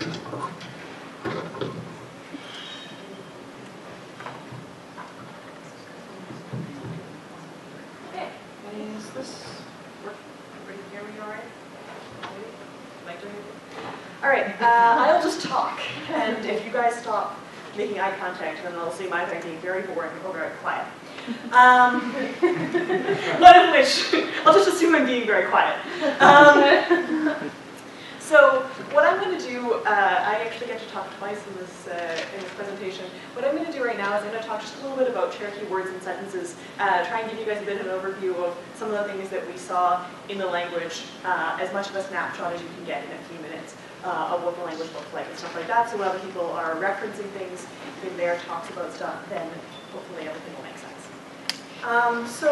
Okay, is this working? Everybody hear me all right? Mic doing it? All right, I'll just talk, and if you guys stop making eye contact, then I'll see my thing being very boring or very quiet. One of which, I'll just assume I'm being very quiet. So what I'm going to do, I actually get to talk twice in this presentation. What I'm going to do right now is I'm going to talk just a little bit about Cherokee words and sentences, try and give you guys a bit of an overview of some of the things that we saw in the language, as much of a snapshot as you can get in a few minutes of what the language looks like and stuff like that. So when other people are referencing things in their talks about stuff, then hopefully everything will make sense. So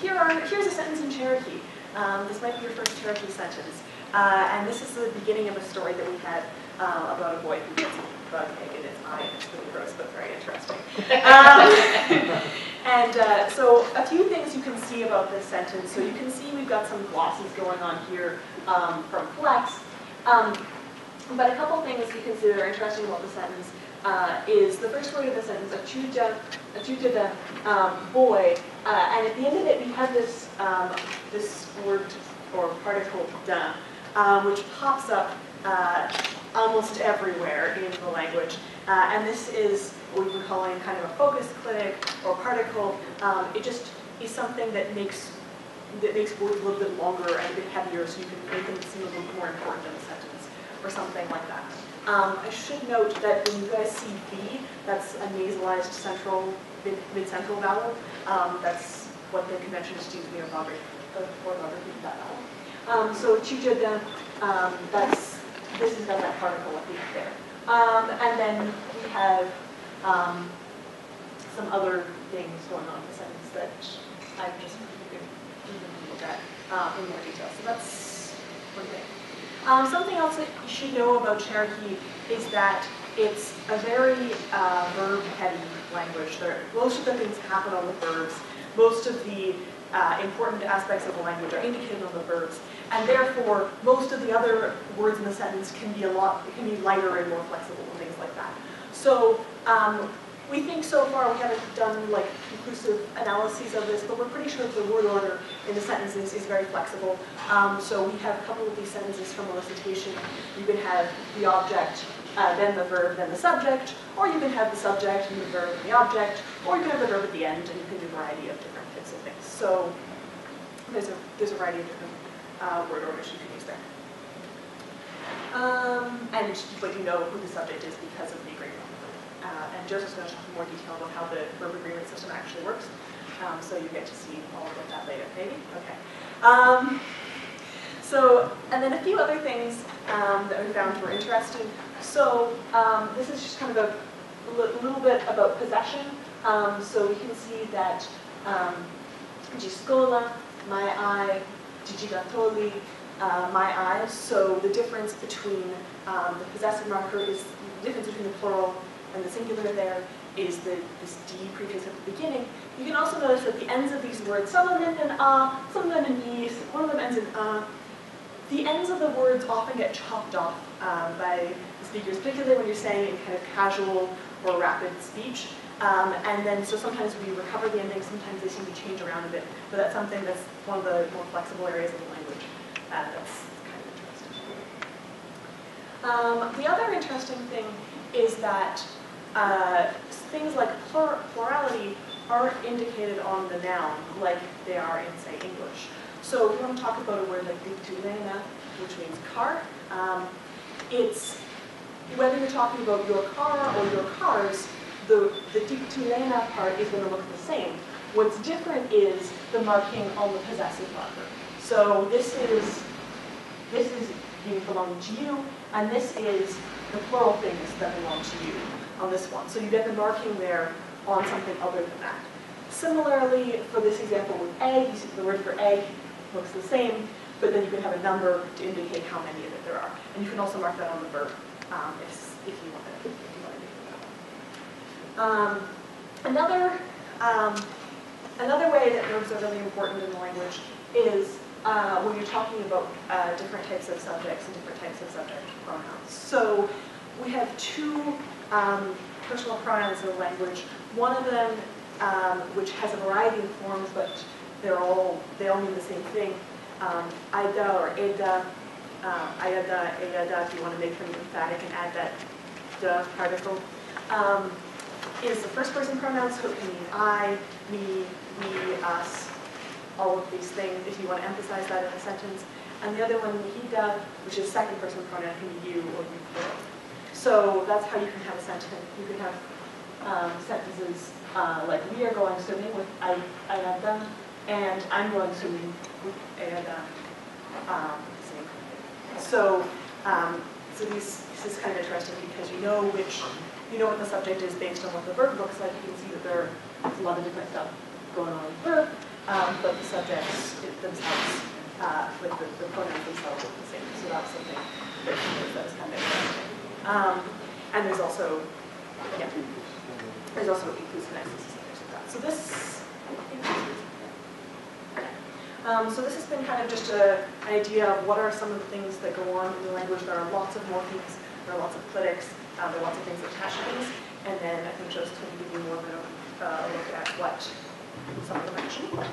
here's a sentence in Cherokee. This might be your first Cherokee sentence. And this is the beginning of a story that we had about a boy who gets a bug egg in his eye. It's really gross, but very interesting. So a few things you can see about this sentence. So you can see we've got some glosses going on here from Flex. But a couple things you can see that are interesting about the sentence is the first word of the sentence, achuja the boy, and at the end of it we have this this word or particle da, which pops up almost everywhere in the language, and this is what we were calling kind of a focus click or particle. It just is something that makes words a little bit longer and a bit heavier, so you can make them seem a little bit more important in a sentence or something like that. I should note that when you guys see B, that's a nasalized central, mid-central vowel. That's what the convention is to use in the orthography of that vowel. So chuja de, this has got that particle at the end there. And then we have some other things going on in the sentence that I've just look at in more detail. So that's one thing. Something else that you should know about Cherokee is that it's a very verb-heavy language. Most of the things happen on the verbs. Most of the important aspects of the language are indicated on the verbs, and therefore most of the other words in the sentence can be lighter and more flexible and things like that. So we think so far we haven't done like conclusive analyses of this, but we're pretty sure that the word order in the sentences is very flexible. So we have a couple of these sentences from elicitation. You can have the object, then the verb, then the subject, or you can have the subject and the verb and the object, or you can have the verb at the end, and you can do a variety of different types of things. So there's a variety of different word orders you can use there. But you know who the subject is because of the agreement. And Joseph's going to talk in more detail about how the verb agreement system actually works. So you get to see all about that later, maybe? Okay. And then a few other things that we found were interesting. So this is just kind of a little bit about possession. So we can see that Giscola, my eye, Gigigatoli, my eyes. So the difference between the possessive marker is the difference between the plural and the singular there is this D prefix at the beginning. You can also notice that the ends of these words, some of them end in a, some of them in e, one of them ends in a. The ends of the words often get chopped off by the speakers, particularly when you're saying in kind of casual or rapid speech. And then so sometimes we recover the endings, sometimes they seem to change around a bit, but that's something that's one of the more flexible areas of the language. That's kind of interesting. The other interesting thing is that things like plurality aren't indicated on the noun like they are in, say, English. So if you want to talk about a word like dictulena, which means car, it's whether you're talking about your car or your cars, the dictulena part is going to look the same. What's different is the marking on the possessive marker. So this is you belong to you, and this is the plural things that belong to you on this one. So you get the marking there on something other than that. Similarly, for this example with egg, you see the word for egg looks the same, but then you can have a number to indicate how many of it there are. And you can also mark that on the verb if you want to do that. Another way that verbs are really important in the language is when you're talking about different types of subjects and different types of subject pronouns. So So we have two personal pronouns in the language. One of them, which has a variety of forms, but they all mean the same thing. Aida or Eda, Ayada, Ayada, if you want to make them emphatic and add that da particle, is the first person pronoun, so it can mean I, me, we, us, all of these things, if you want to emphasize that in a sentence. And the other one, Hida, which is second person pronoun, can be you or you plural. So that's how you can have a sentence. You can have sentences like we are going swimming with Ayada, and I'm going swimming with Ayada. So, this is kind of interesting because you know what the subject is based on what the verb looks like. You can see that there's a lot of different stuff going on with the verb, but the subjects themselves, with the pronouns themselves look the same. So that's something that is kind of interesting. And there's also inclusive nexus and things like that. So this has been kind of just an idea of what are some of the things that go on in the language. There are lots of morphemes, there are lots of clitics, there are lots of things that attach to things, and then I think Joseph's going to give you more of a look at what some of them actually look like.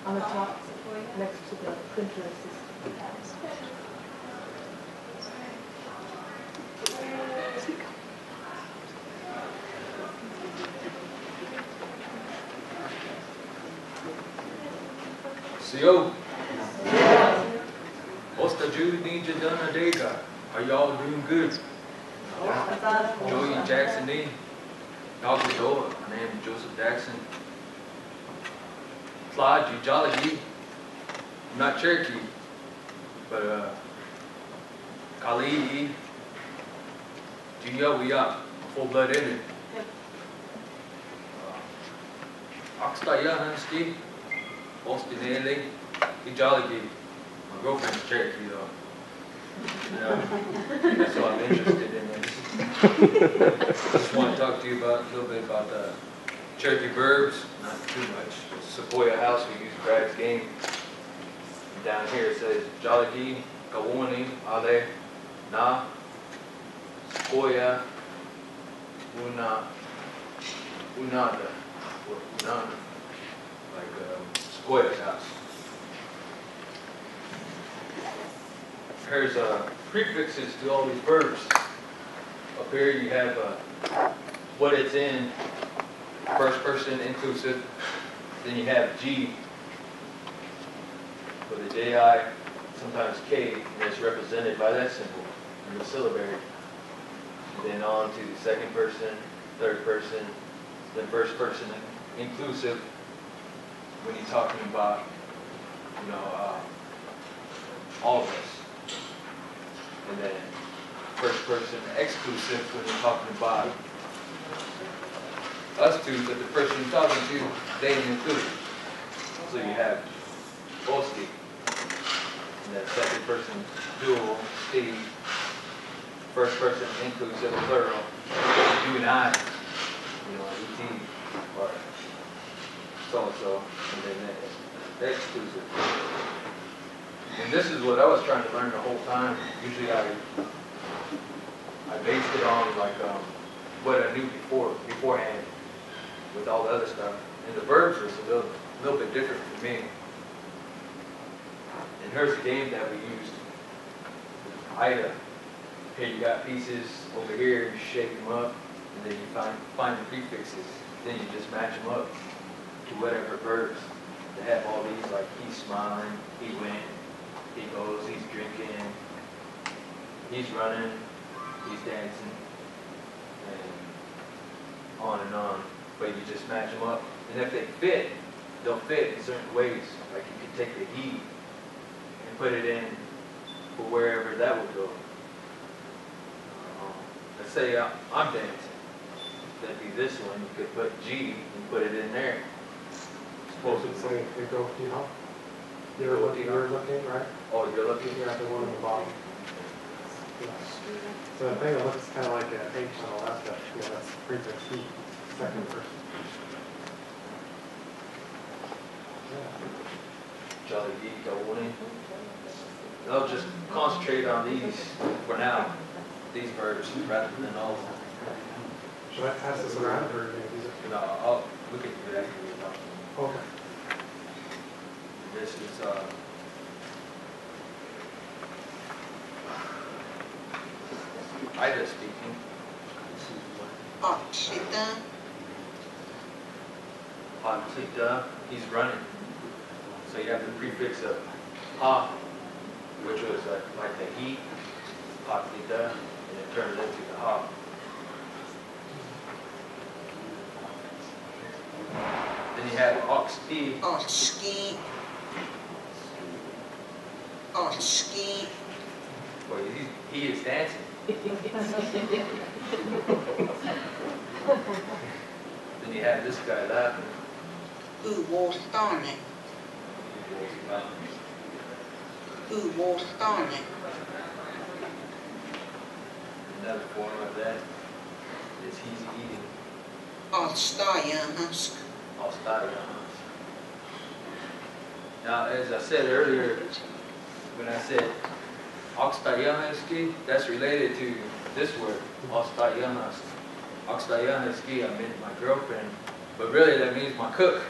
On the top, next to the printer assistant. Yo, what's the Jude Ninja Donna Dega? Are y'all doing good? Joey and Jackson D. Y'all good door. My name is Joseph Jackson. Fly, Jolly G. I'm not Cherokee, but Kali, we up. Full blood in it. Akstaya Hanski. Ostinelli, Jolly G. My girlfriend's Cherokee though. So I'm interested in this. Just want to talk to you about a little bit about the Cherokee verbs, not too much. Sequoia House, we use Brad's game. Down here it says Jolly G, Kawani, Ale, Na, Sequoia, Una, Unada, or Unana, like Sequoia's house. There's prefixes to all these verbs. Up here you have what it's in, first person inclusive. Then you have G for the JI, sometimes K, and it's represented by that symbol in the syllabary. And then on to the second person, third person, then first person inclusive when you're talking about, all of us. And then first person exclusive when you're talking about us two, but the person you're talking to, they include. So you have Osti, and then second person dual, Steve, first person inclusive, plural, you and I, ET, or so-and-so, and then that's exclusive. And this is what I was trying to learn the whole time. Usually I based it on like what I knew beforehand with all the other stuff. And the verbs was a little bit different for me. And here's the game that we used. item. Here you got pieces over here, you shake them up, and then you find the prefixes. Then you just match them up to whatever verbs. They have all these, like he's smiling, he went, he goes, he's drinking, he's running, he's dancing, and on and on. But you just match them up. And if they fit, they'll fit in certain ways. Like you can take the he and put it in for wherever that would go. Let's say I'm dancing. That'd be this one. You could put G and put it in there. Supposed to say, you go, you know? You're looking, right? Oh, you're looking? Yeah, the one on the bottom. Yeah. So the thing that looks kind of like an H on the left, yeah, that's the prefix he, second person. Jolly D, Kawuni. They'll just concentrate on these for now, these verbs, rather than all of them. Should I pass this around or do you use it? No, we can do that. Okay. This is Ida speaking. Antita, he's running. So you have the prefix of ha, which was like the he, Antita, and it turns into the ha. Then you have oxti. Well, he is dancing. Then you have this guy laughing. Another form of that is he's eating. Now, as I said earlier, when I said Oxtayahaski, that's related to this word, Oxtayahaski. Oxtayahaski, I meant my girlfriend, but really that means my cook.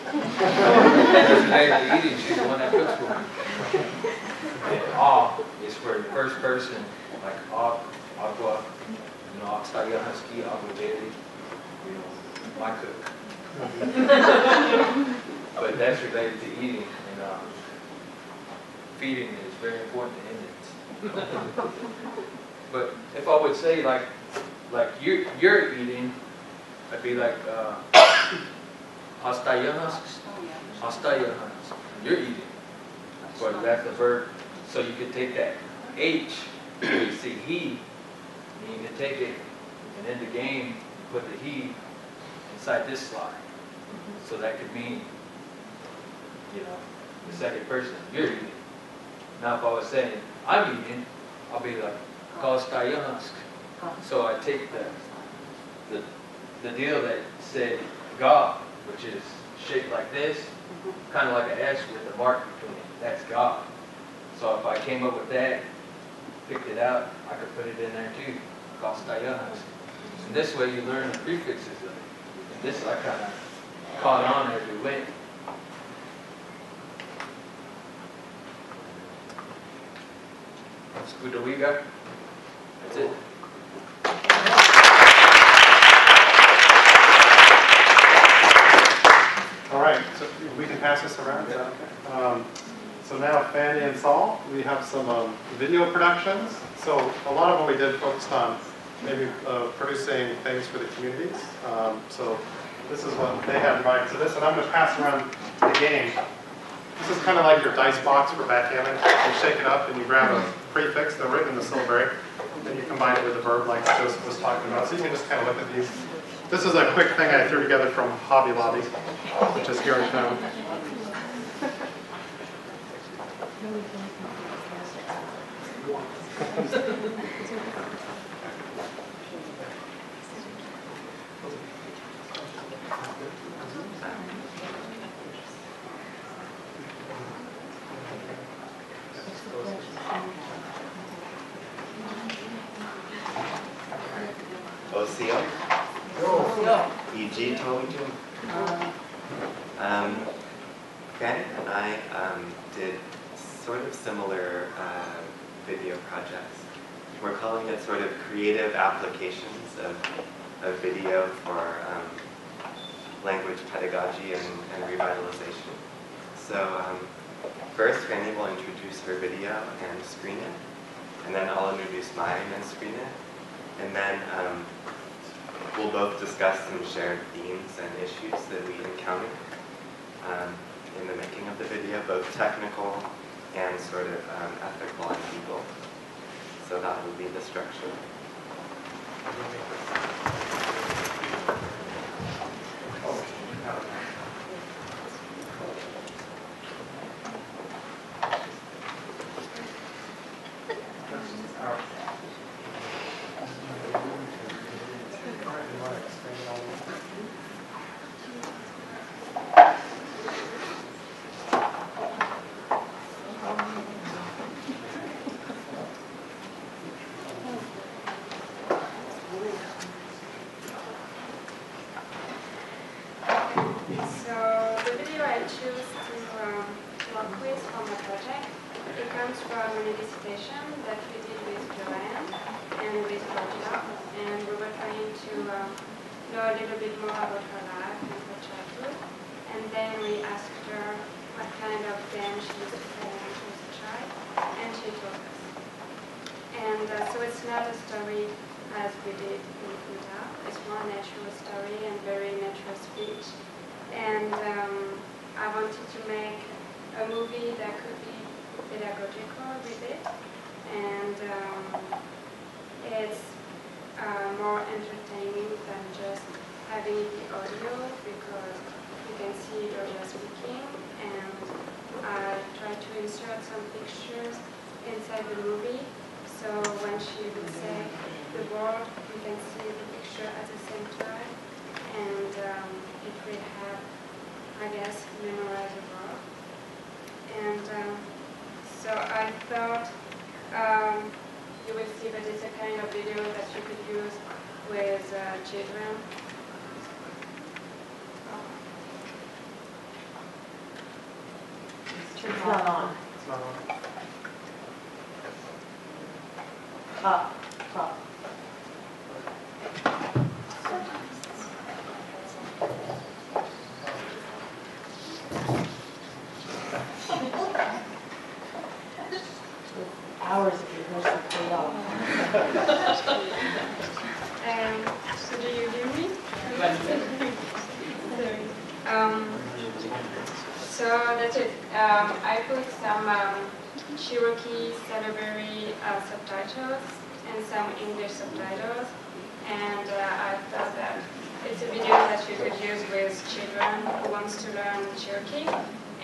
That's related to eating, she's the one that cooks for me. And is for the first person, like agua, you know, Oxtayahaski, agua daily, you know, my cook. But that's related to eating, and feeding is very important in it. But if I would say like you're eating, I'd be like hastayanas, you're eating. But that's the verb. So you could take that H, where you see he, and you can take it and end the game, put the he inside this slide. So that could mean, you know, the second person, you're eating. Now if I was saying, I'm eating, I'll be like, Kostayask. So I take the deal that said God, which is shaped like this, kind of like an S with a mark between it. That's God. So if I came up with that, picked it out, I could put it in there too. Kostayask. And this way you learn the prefixes of it. And this I kind of caught on as we went. Scudawiga. That's it. All right, so we can pass this around. Is that okay? So now Fanny and Saul, we have some video productions. So a lot of what we did focused on maybe producing things for the communities. So this is what they have in mind. So this, and I'm going to pass around the game. This is kind of like your dice box for backgammon. You shake it up and you grab a prefix, they're written in the syllabary, and you combine it with a verb like Joseph was talking about. So you can just kind of look at these. This is a quick thing I threw together from Hobby Lobby, which is here in town. Osio? E.G. told me to. Fanny and I did sort of similar video projects. We're calling it sort of creative applications of video for language pedagogy and revitalization. So first, Fanny will introduce her video and screen it, and then I'll introduce mine and screen it, and then we'll both discuss some shared themes and issues that we encountered in the making of the video, both technical and sort of ethical and legal. So that will be the structure. It's not on. It's not on. Top. Hours of rehearsal paid off. So do you hear me? So that's it. I put some Cherokee Salivary subtitles and some English subtitles, and I thought that it's a video that you could use with children who wants to learn Cherokee.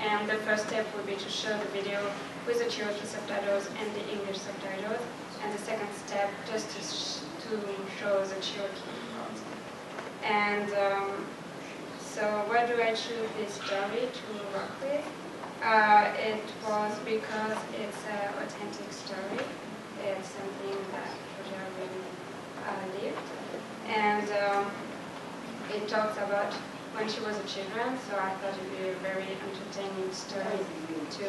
And the first step would be to show the video with the Cherokee subtitles and the English subtitles, and the second step just to show the Cherokee part. And so why do I choose this story to work with? It was because it's an authentic story. It's something that Georgia really lived. And it talks about when she was a child, so I thought it would be a very entertaining story to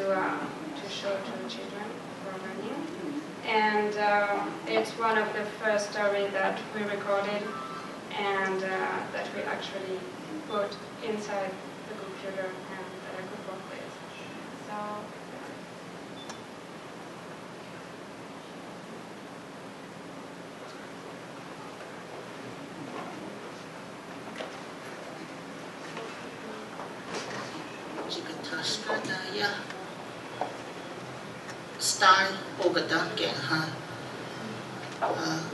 show to the children for learning. And it's one of the first stories that we recorded and that we actually put inside the computer and that I could work with. So. Style Ogaduncan,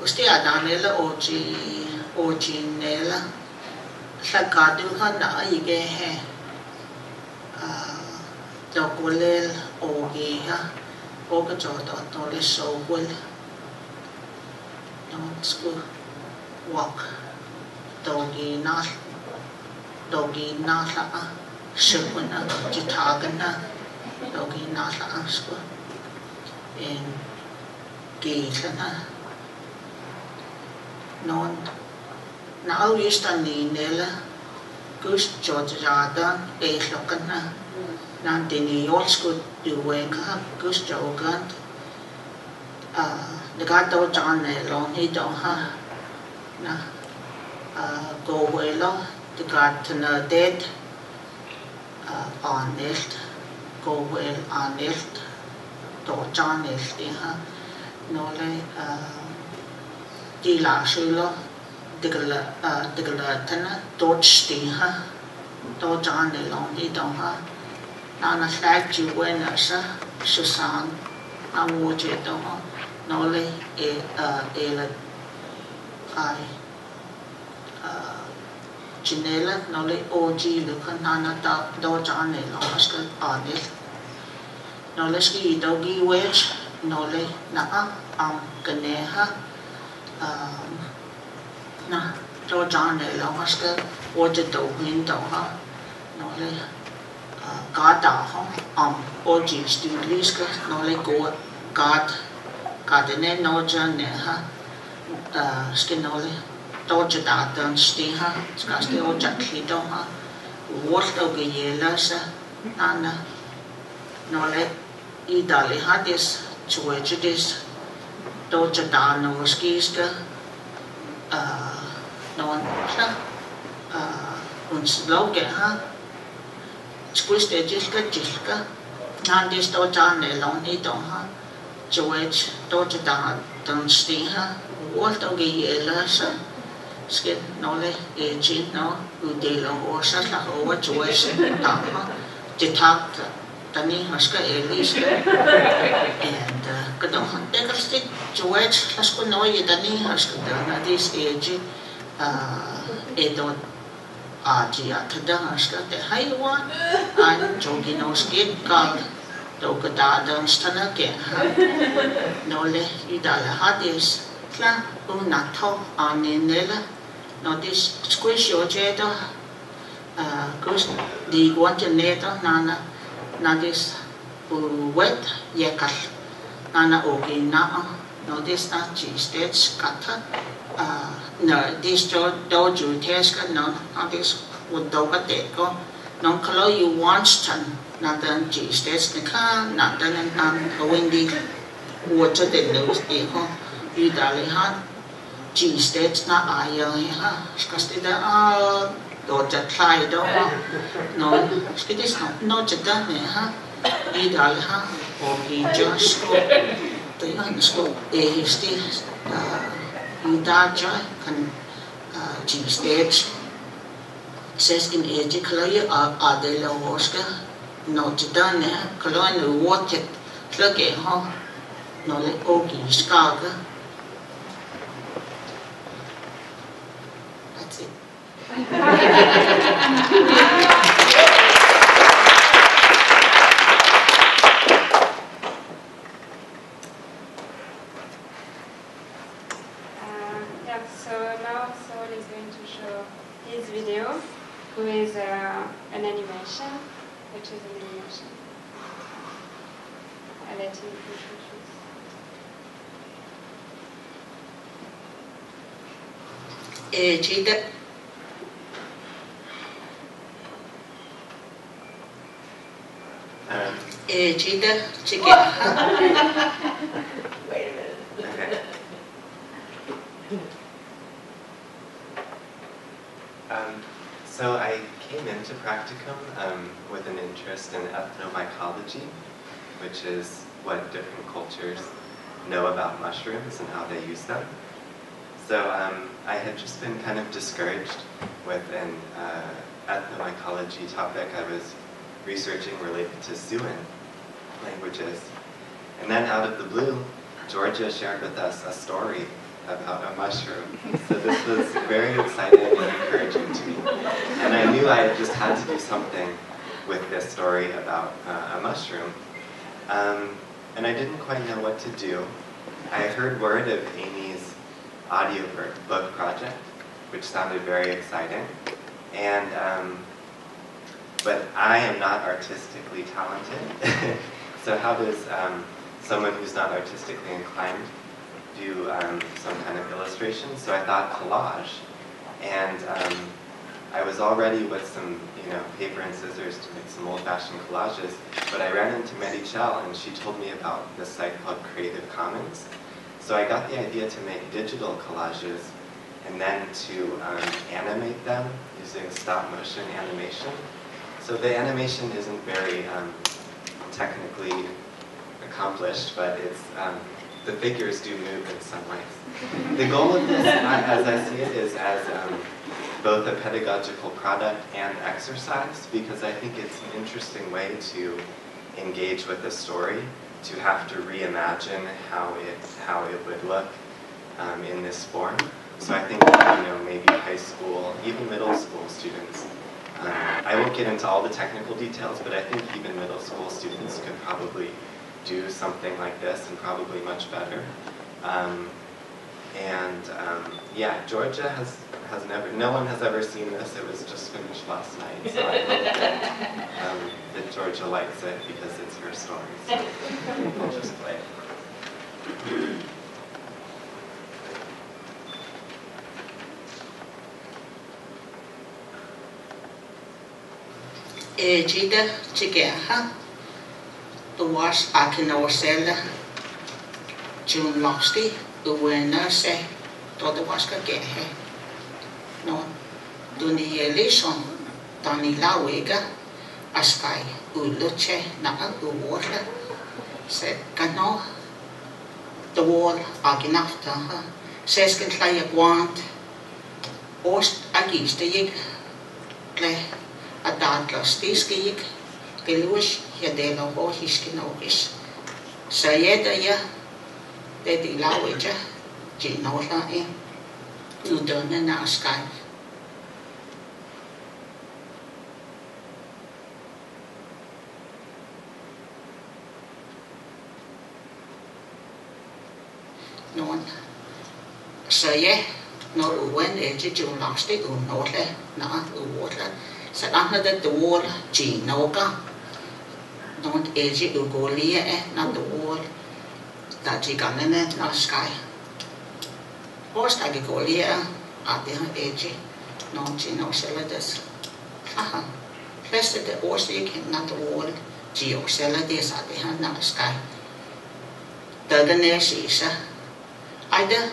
Usti Adanella Oginella Sagaduhana Ige Dogwell Ogiha Ogajoda Tole Sowell Don't school walk Dogi Nasa Shipuna Jitagana Dogi Nasa school in Gitana non now used to Nela Gus Georgiada Eslokana Nandini Yolsku Duwenka Gus Jogant the got to John long he don't ha na go away lo the got to know dead honest go well honest to John is ha no le đi là sư lo được là thân á tốt tí ha tốt John để lòng đi đâu ha nó sẽ chịu quên là sa sự sáng nó mua chuyện đâu ha nó lấy là ai chỉ nên là nó lấy OG được hơn nó tốt John để lòng cái honest nó lấy cái đâu ghi wedge nó lấy nó cái này ha na cho John này là hóa cái tôi chỉ đầu nhìn đầu ha nó lấy cả đào ha tôi chỉ studies cái nó lấy cô cả này nó cho này ha cái nó lấy tôi chỉ đã từng study ha cái tôi chỉ khi đó ha what đâu cái gì là sa nó lấy ý đã lấy ha this chuối chứ this tôi chỉ đã nó cái non uns loge ha squiste jiska nan dis to chan ne long ni to ha choech to ta don sti ha what to ge la sa skin no le e chin no u de lo o sa la o choech ta ha jitak tani haska elis and kadong te kastik choech hasko no ye tani haska na dis e edot aji atada haska te haiwa an jogino skid kal to kada dan stana ke no le idala hadis kla una to anenela no dis squish yo jeto kus di guanteneto na dis wet yekal nana ogina no dis na chi states kata no this do ju test no this would do cái để có nó kalau you want to na dan chỉ test cái khác na dan có windy mua cho đến đâu thì có đi đã lấy hát chỉ test na ai ha cái đó đồ chặt khai đó nó cái this nó chặt đó này ha đi đã lấy ha okay just tới anh school is this Udaja kan chỉ stage says in age kalaya adela hoska no jidane kalaya no water klage ha no le ogi skaga that's it his video, who is an animation, which is an animation. I'll let him introduce. Chida. Chida, chicken. Wait a minute. Okay. So I came into practicum with an interest in ethnomycology, which is what different cultures know about mushrooms and how they use them. So I had just been kind of discouraged with an ethnomycology topic I was researching related to Siouan languages. And then out of the blue, Georgia shared with us a story about a mushroom. So this was very exciting and encouraging to me. And I knew I just had to do something with this story about a mushroom. And I didn't quite know what to do. I heard word of Amy's audiobook project, which sounded very exciting. And but I am not artistically talented. So how does someone who's not artistically inclined do some kind of illustration? So I thought collage. And I was already with some, paper and scissors to make some old-fashioned collages, but I ran into Mary Chell and she told me about this site called Creative Commons. So I got the idea to make digital collages and then to animate them using stop-motion animation. So the animation isn't very technically accomplished, but it's the figures do move in some ways. The goal of this, as I see it, is as both a pedagogical product and exercise, because I think it's an interesting way to engage with a story, to have to reimagine how it would look in this form. So I think, maybe high school, even middle school students, I won't get into all the technical details, but I think even middle school students could probably do something like this and probably much better. Yeah, Georgia has never, no one has ever seen this. It was just finished last night, so I hope that Georgia likes it because it's her story. So I'll just play it for her. Jida Chigaha, the was Akinosella, June Losty, the winner say, to the Waska Gehe. No, Duni Elison, Tani Lawega, Askai, Uluche, Naka, Uwater, said Gano, the wall, Aginafta, says can fly a guant, Ost Agis the Yig, Clay. A dadlas tiskijik, geluis ja delo bohiskinogis. Sayeda ja, dedi laweja, ginola e, udone na sky. Non, saye, no uwen eji julasti unole na uwole. Sa ana the wall Ginoka don't age ugolia not the wall that Giganene na sky. Post agigolia at the age no Gino Celadus. Haha. Placed the Orsik not the wall Geo Celadis at the hand na sky. The next is either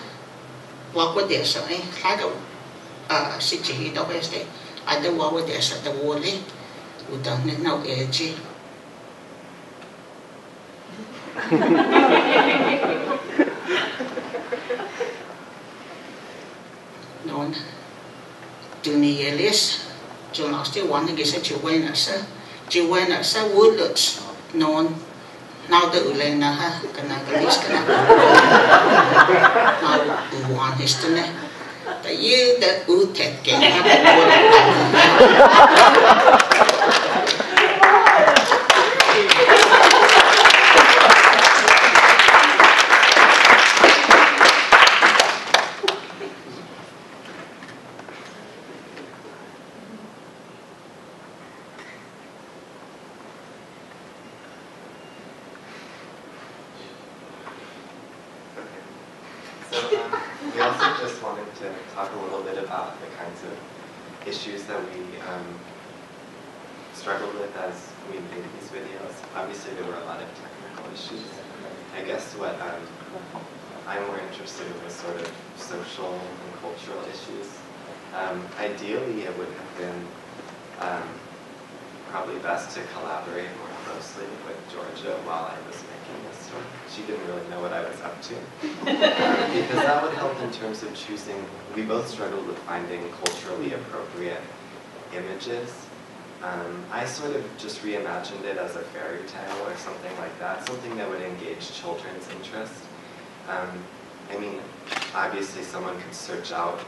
what would there so like a city of estate. I don't know what there's at the wall, who don't know edgy. Non, do me Elias, John still want to get such a winner, sir. Joanna, sir, woodlets, non, now the Ulena, can I get this? Now, who want his to know? You that would take game. We also just wanted to talk a little bit about the kinds of issues that we struggled with as we made these videos. Obviously, there were a lot of technical issues. I guess what I'm more interested in was sort of social and cultural issues. Ideally, it would have been probably best to collaborate more closely with Georgia while I was making this story. She didn't really know what I was up to. Because that would help in terms of choosing, we both struggled with finding culturally appropriate images. I sort of just reimagined it as a fairy tale or something like that, something that would engage children's interest. I mean, obviously someone could search out,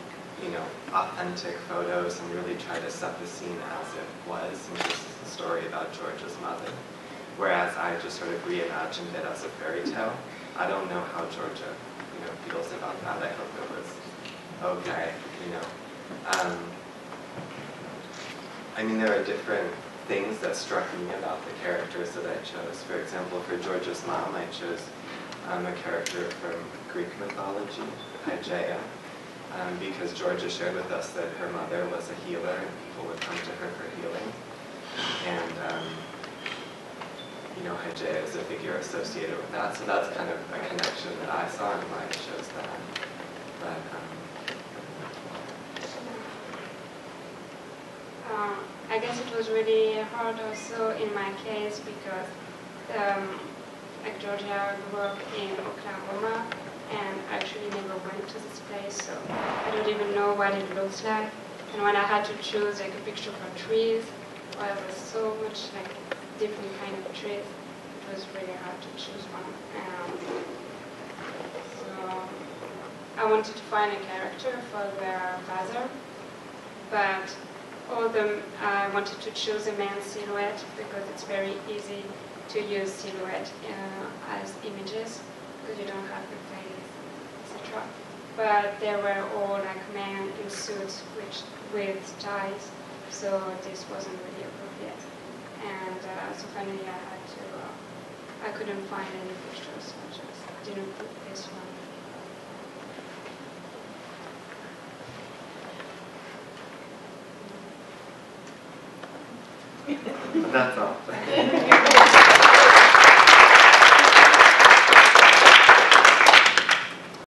authentic photos and really try to set the scene as it was, and this is the story about Georgia's mother. Whereas I just sort of reimagined it as a fairy tale. I don't know how Georgia, feels about that. I hope it was okay, I mean, there are different things that struck me about the characters that I chose. For example, for Georgia's mom, I chose a character from Greek mythology, Hygeia. because Georgia shared with us that her mother was a healer and people would come to her for healing. And you know, Hajj is a figure associated with that, so that's kind of a connection that I saw and why it shows that. But I guess it was really hard also in my case because like Georgia grew up in Oklahoma and actually never went to this place, so I don't even know what it looks like. And when I had to choose like a picture for trees, well, there was so much like different kind of trees, it was really hard to choose one. So I wanted to find a character for the father, but I wanted to choose a man's silhouette because it's very easy to use silhouette as images because you don't have the face, etc. But they were all like men in suits with ties, so this wasn't really appropriate. And so finally I couldn't find any pictures, so I just didn't put this one. that's all.